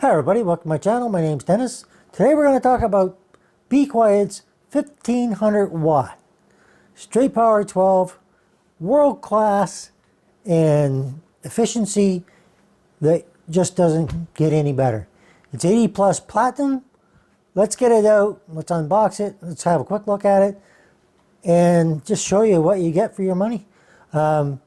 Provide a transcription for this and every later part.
Hi everybody, welcome to my channel. My name's Dennis. Today we're going to talk about Be Quiet's 1500 watt straight power 12 world class and efficiency that just doesn't get any better. It's 80 plus platinum. Let's get it out. Let's unbox it. Let's have a quick look at it and just show you what you get for your money. I've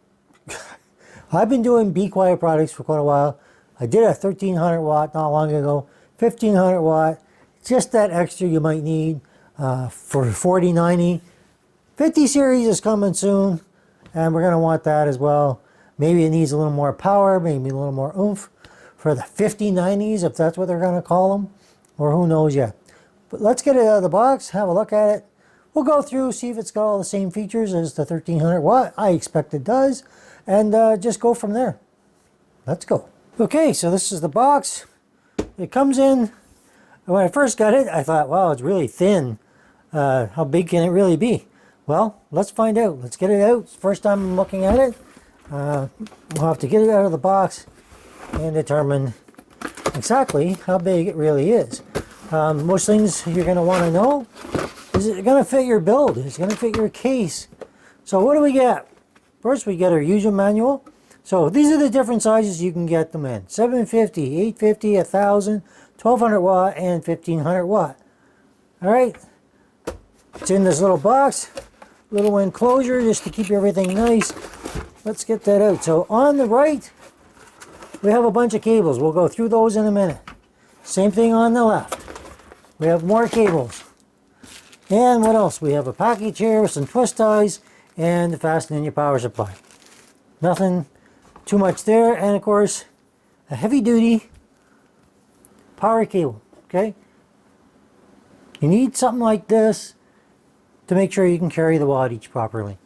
been doing Be Quiet products for quite a while. I did a 1300 watt not long ago, 1500 watt, just that extra you might need for 4090. 50 series is coming soon, and we're going to want that as well. Maybe it needs a little more power, maybe a little more oomph for the 5090s, if that's what they're going to call them, or who knows yet. But let's get it out of the box, have a look at it. We'll go through, see if it's got all the same features as the 1300 watt. I expect it does, and just go from there. Let's go. Okay, so this is the box. It comes in. When I first got it, I thought, wow, it's really thin. How big can it really be? Well, let's find out. Let's get it out. First time I'm looking at it. We'll have to get it out of the box and determine exactly how big it really is. Most things you're going to want to know, is it going to fit your build? Is it going to fit your case? So what do we get? First, we get our user manual. So these are the different sizes you can get them in. 750, 850, 1000, 1200 watt, and 1500 watt. All right. It's in this little box, little enclosure just to keep everything nice. Let's get that out. So on the right, we have a bunch of cables. We'll go through those in a minute. Same thing on the left. We have more cables. And what else? We have a package here with some twist ties and to fasten in your power supply. Nothing too much there, and of course a heavy duty power cable. Okay, you need something like this to make sure you can carry the wattage properly.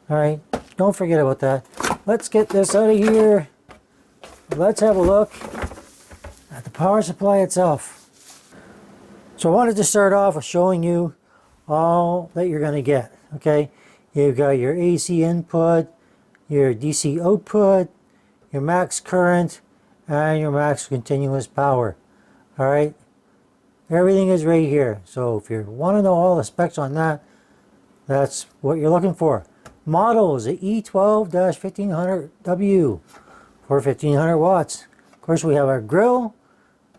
All right, don't forget about that. Let's get this out of here. Let's have a look at the power supply itself. So I wanted to start off with showing you all that you're going to get. Okay, you've got your AC input, your DC output, your max current, and your max continuous power. All right, everything is right here. So if you want to know all the specs on that, that's what you're looking for. Model is the E12-1500W for 1500 watts. Of course, we have our grill,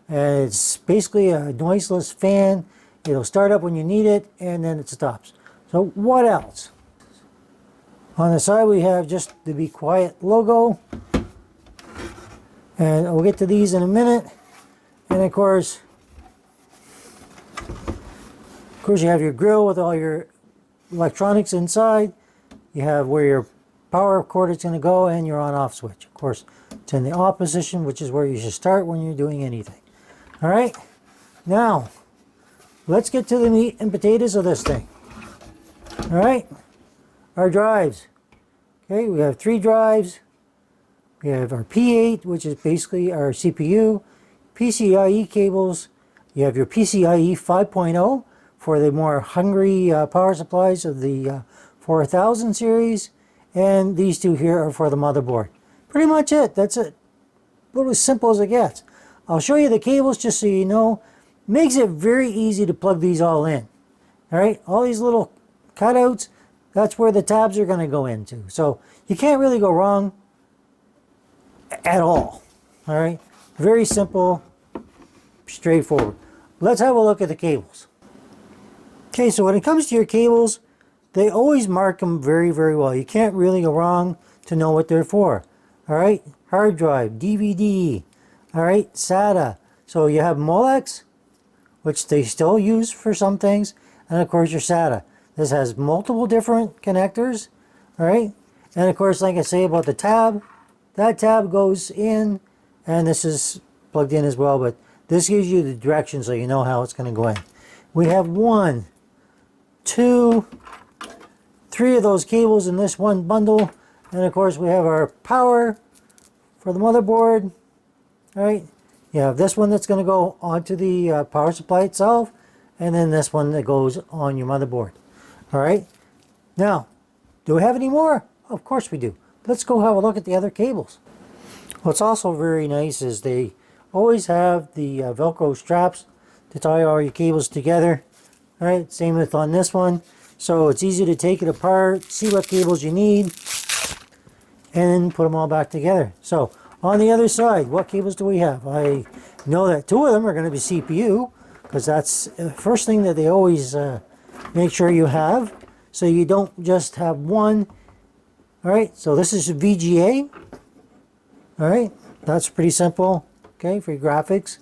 and it's basically a noiseless fan. It'll start up when you need it, and then it stops. So what else? On the side, we have just the Be Quiet logo. And we'll get to these in a minute. And of course, you have your grill with all your electronics inside. You have where your power cord is going to go and your on-off switch. Of course, it's in the off position, which is where you should start when you're doing anything. All right. Now, let's get to the meat and potatoes of this thing. All right. Our drives. Okay, we have 3 drives. We have our P8, which is basically our CPU, PCIe cables. You have your PCIe 5.0 for the more hungry power supplies of the 4000 series. And these 2 here are for the motherboard. Pretty much it. That's it. About as simple as it gets. I'll show you the cables just so you know. Makes it very easy to plug these all in. All right, all these little cutouts, that's where the tabs are going to go into. So you can't really go wrong at all. All right, very simple, straightforward. Let's have a look at the cables. Okay, so when it comes to your cables, they always mark them very, very well. You can't really go wrong to know what they're for. All right, hard drive, DVD, all right, SATA. So you have Molex, which they still use for some things, and of course your SATA. This has multiple different connectors, all right, and of course, like I say about the tab, that tab goes in, and this is plugged in as well, but this gives you the direction so you know how it's going to go in. We have 1, 2, 3 of those cables in this one bundle, and of course we have our power for the motherboard. All right, you have this one that's going to go onto the power supply itself, and then this one that goes on your motherboard. All right, now, do we have any more? Of course we do. Let's go have a look at the other cables. What's also very nice is they always have the Velcro straps to tie all your cables together. All right, same with on this one. So it's easy to take it apart, see what cables you need, and put them all back together. So on the other side, what cables do we have? I know that 2 of them are going to be CPU, because that's the first thing that they always make sure you have, so you don't just have one. All right, so this is VGA. All right, that's pretty simple, okay, for your graphics.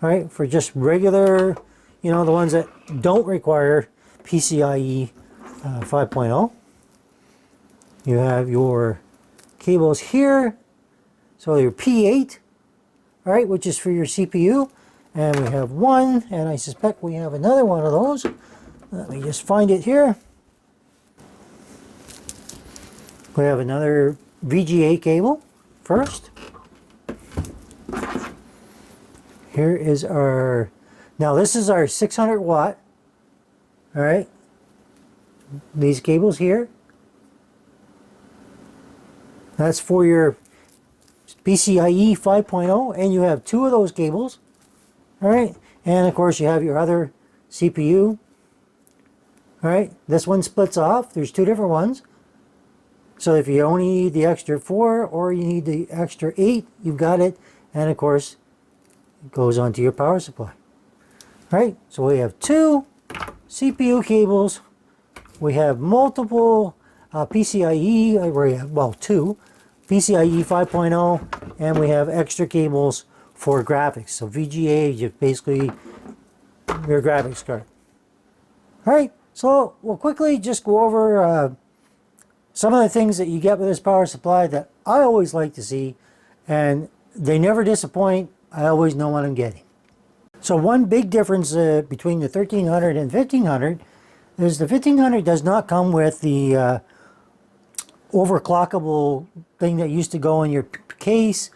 All right, for just regular, you know, the ones that don't require PCIe 5.0. You have your cables here, so your P8, all right, which is for your CPU. And we have one, and I suspect we have another one of those. Let me just find it here. We have another VGA cable first. Here is our, now this is our 600 watt, all right, these cables here. That's for your PCIe 5.0, and you have 2 of those cables. All right, and of course you have your other CPU. All right, this one splits off. There's 2 different ones. So if you only need the extra 4 or you need the extra 8, you've got it. And of course, it goes onto your power supply. All right, so we have 2 CPU cables. We have multiple PCIe, we have, well, 2 PCIe 5.0, and we have extra cables for graphics. So VGA is basically your graphics card. All right, so we'll quickly just go over some of the things that you get with this power supply that I always like to see, and they never disappoint. I always know what I'm getting. So one big difference between the 1300 and 1500 is the 1500 does not come with the overclockable thing that used to go in your case,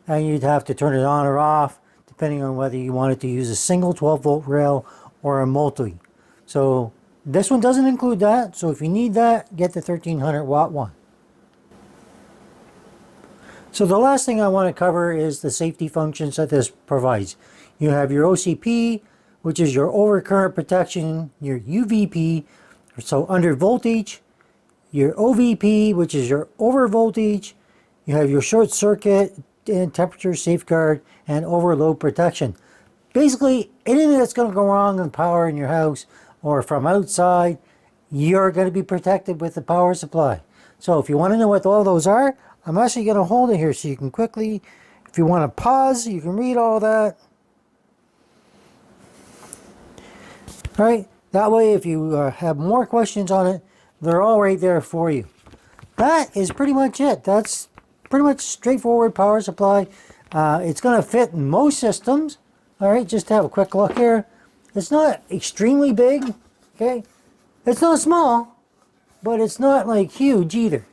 and you'd have to turn it on or off depending on whether you wanted to use a single 12-volt rail or a multi. So this one doesn't include that, so if you need that, get the 1300 watt one. So the last thing I want to cover is the safety functions that this provides. You have your OCP, which is your overcurrent protection, your UVP, so under voltage, your OVP, which is your over voltage. You have your short circuit and temperature safeguard and overload protection. Basically, anything that's going to go wrong in power in your house or from outside, you're going to be protected with the power supply. So if you want to know what all those are, I'm actually going to hold it here so you can quickly, if you want to pause, you can read all that. All right, that way if you have more questions on it, they're all right there for you. That is pretty much it. That's pretty much straightforward power supply. It's going to fit in most systems. All right, just to have a quick look here. It's not extremely big, okay? It's not small, but it's not like huge either.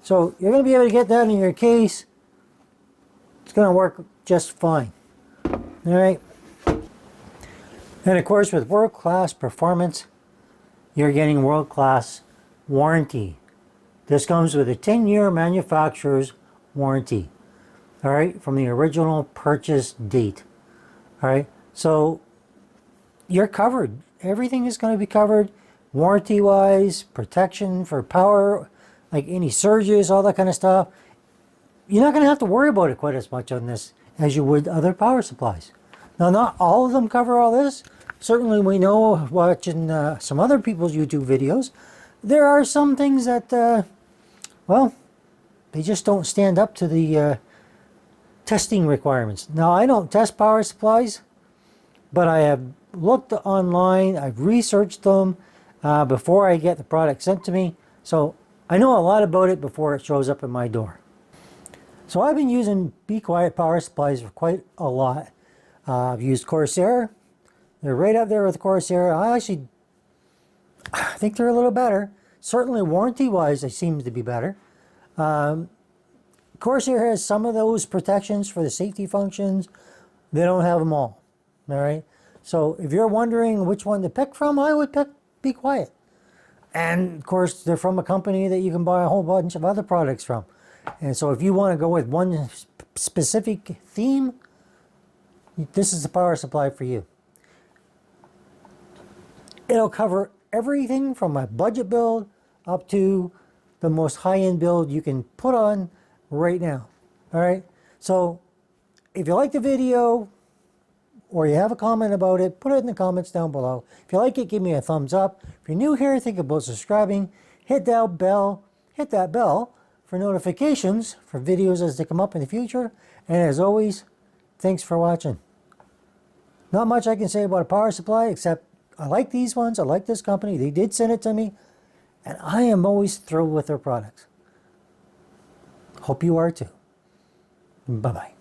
So you're going to be able to get that in your case. It's going to work just fine. All right. And of course, with world-class performance, you're getting world-class warranty. This comes with a 10-year manufacturer's warranty. All right, from the original purchase date. All right, so you're covered. Everything is going to be covered warranty-wise, protection for power, like any surges, all that kind of stuff. You're not going to have to worry about it quite as much on this as you would other power supplies. Now, not all of them cover all this. Certainly, we know, watching some other people's YouTube videos, there are some things that, well, they just don't stand up to the testing requirements. Now, I don't test power supplies, but I have looked online, I've researched them before I get the product sent to me. So I know a lot about it before it shows up at my door. So I've been using Be Quiet power supplies for quite a lot. I've used Corsair. They're right up there with Corsair. I think they're a little better. Certainly warranty-wise, they seem to be better. Corsair has some of those protections for the safety functions. They don't have them all right? So if you're wondering which one to pick from, I would pick Be Quiet. And of course, they're from a company that you can buy a whole bunch of other products from. And so if you want to go with one specific theme, this is the power supply for you. It'll cover everything from my budget build up to the most high-end build you can put on right now. All right, so if you like the video or you have a comment about it, put it in the comments down below. If you like it, give me a thumbs up. If you're new here, think about subscribing. Hit that bell for notifications for videos as they come up in the future. And as always, thanks for watching. Not much I can say about a power supply except I like these ones. I like this company. They did send it to me. And I am always thrilled with their products. Hope you are too. Bye-bye.